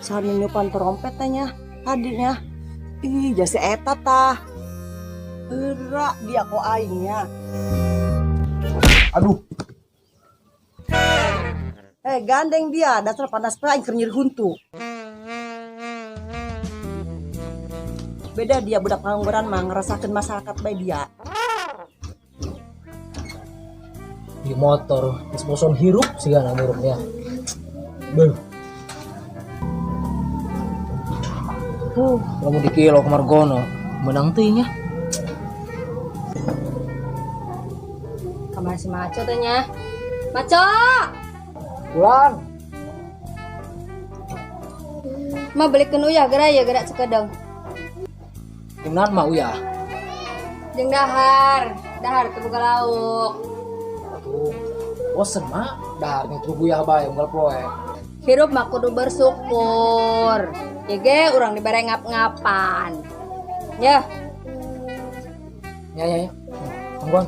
Sani nyupan trompet tanya tadinya. Ih, jasi eta tah. Gerak dia kok aingnya. Aduh. Gandeng dia, dasar panas pe aing keur nyeri huntu. Beda dia budak pangangguran mah ngerasakeun masyarakat bae dia. Di motor, disposon hirup sih kan murupnya. Beuh. Lamun di kilo ke Margono, menang teuing nya. Kamar si Maco teh nya. Maco! Pulang. Ma belikeun uyah gerak cekedeng. Gimana mah uyah? Jeung dahar teu boga lauk. Aduh, bosen mah, dahar ngetru uyah bae unggal poe. Hirup mah kudu bersyukur. Ye urang dibere ngap-ngapan. Ya. Ya. Tungguan.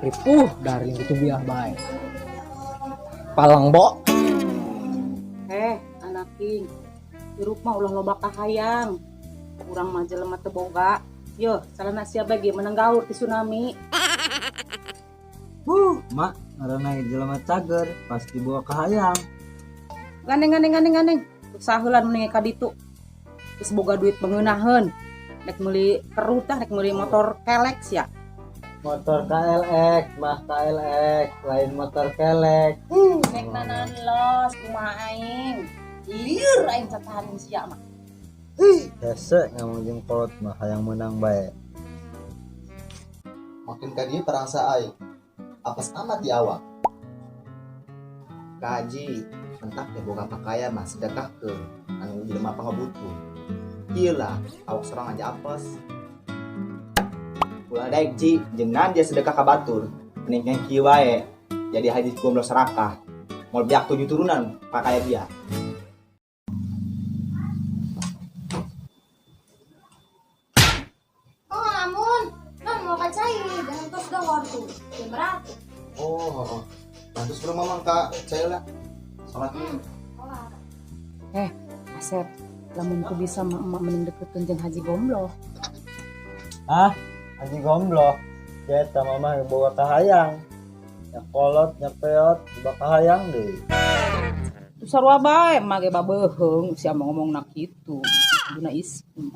Ripuh dari itu uyah bae. Palang bo. Anak king. Hirup mah ulah loba kahayang. Urang mah jelema teu boga. Yo, salana sia bagi menang gaur ti tsunami. Mak, ngaranna jelema cager pasti bawa kahayang. Gandeng. Usaheullan mending ka ditu. Geus boga duit beuneunaheun. Nek meuli keruh tah, nek meuli motor kelek sia. Motor KLX, mah KLX, lain motor kelek. Nek nanan los kumaha aing. Lieur aing catahan sia mah. Hese ngomong jeung kolot mah hayang menang bae. Makin ka dieu perasa aing. Apes amat di awak. Kaji, mentak teh boga pakaian mah sedekah ke anu jelema pangabutuh. Ieu lah, awak sorang aja apes. Ulah daek Ji, jeung nan dia sedekah ka batur. Mending kieu wae. Jadi haji gomblo serakah. Moal biak 7 turunan pakaya dia. Mau kacai, jangan terus dohor tuh. Berat. Oh, bantu sebelum mamang ka cai lah. Salat ini. Asep, lamun ku bisa emak mending deketin jeung Haji Gomblo. Haji gomblo. Ya eta mama bawa kahayang. Ya kolot, nya peot, bawa kahayang deui. Tu sarua bae emak ge babeheung sia mah ngomongna kitu. Duna ismu.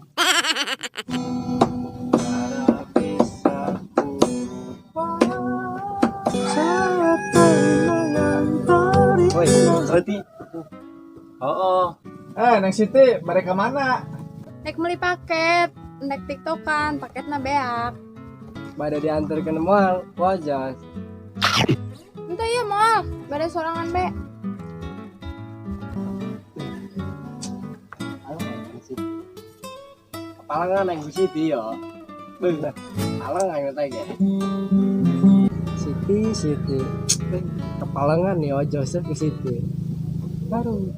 Woi, berarti. Neng Siti, mereka mana? Nek meuli paket, nek tiktokan, paketna beak. Bade diantar ke moal, wajas. Ente ieu moal, bade sorangan be. Palangan neng Siti yo. Bener. Palang ayo teh ge. Siti. Kepalangan nih Joseph ke Siti. Baru.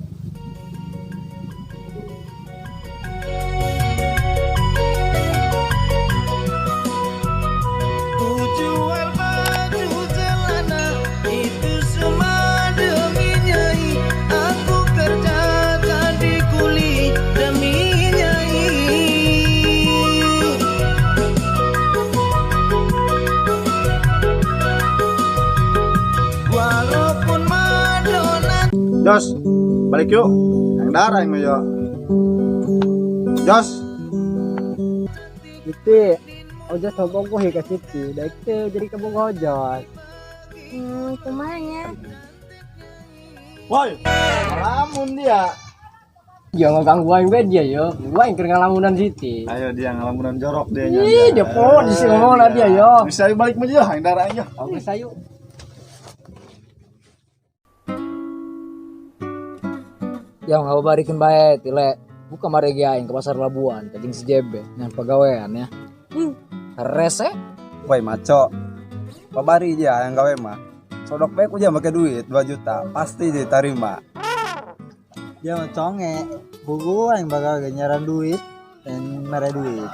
Jos, balik yuk. Yang darah yang yo. Jos. Siti, Ojas ngomong gue ke Siti. Daik teh jadi kamu ngojos. Kumanya. Woi, ngelamun dia. Ya ngeganggu aing be dia yo. Gua yang keur ngalamunan siti. Ayo dia ngelamunan jorok dia. Ih, dia po di sini ngomong dia yo. Bisa balik meja, yang darah aja. Oke, sayu. Ya ngapa barikin bae tile. Buka maregi aing ke pasar Labuan, cacing sejebe yang pegawaian ya. Rese. Woi maco, pabari dia yang gawe mah. Sodok baik aja pakai duit 2 juta, pasti diterima. Dia mah conge. Buku yang bakal ganyaran duit dan mere duit.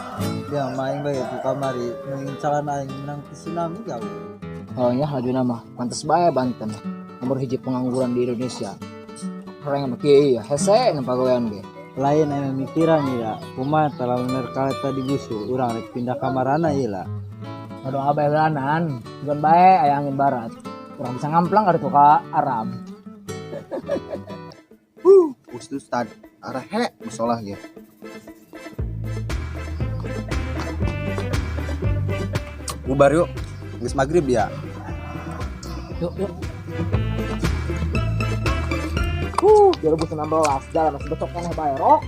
Dia main bae tu kamari, nungin calana aing menang tsunami gawe. Oh ya laju nama, pantes bae Banten. Nomor hiji pengangguran di Indonesia. Orang yang kieu ya, hese yang pegawaian ge. Lain yang mikiran ya, kumaha terlalu nerkaleta di busu, urang rek pindah kamarana ieu lah. Aduh abai belanan, bukan bae aya angin barat. Kurang bisa ngamplang ada tuh ka Arab. Ustad, arah he musolah ya. Bubar yuk, geus maghrib dia. Yuk. 2016 jalan masih becok kan bae rok.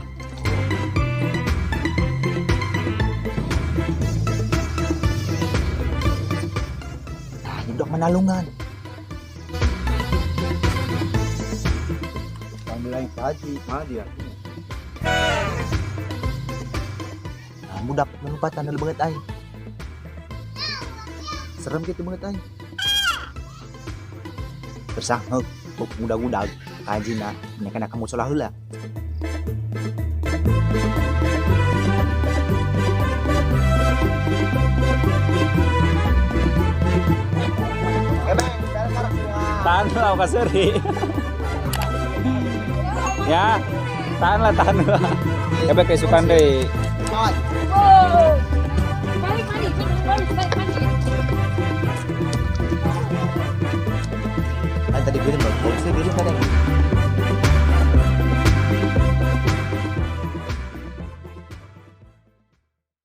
Nah, hidup menalungan. Pambilan haji, mana dia? Nah, budak menumpatan dalam banget aing. Serem gitu banget aing. Bersanggup budak-budak kajina nya kana kamu salah heula. Tahan lah Pak Seri. Ya, tahan lah. Kebe kesukaan deh. Mau.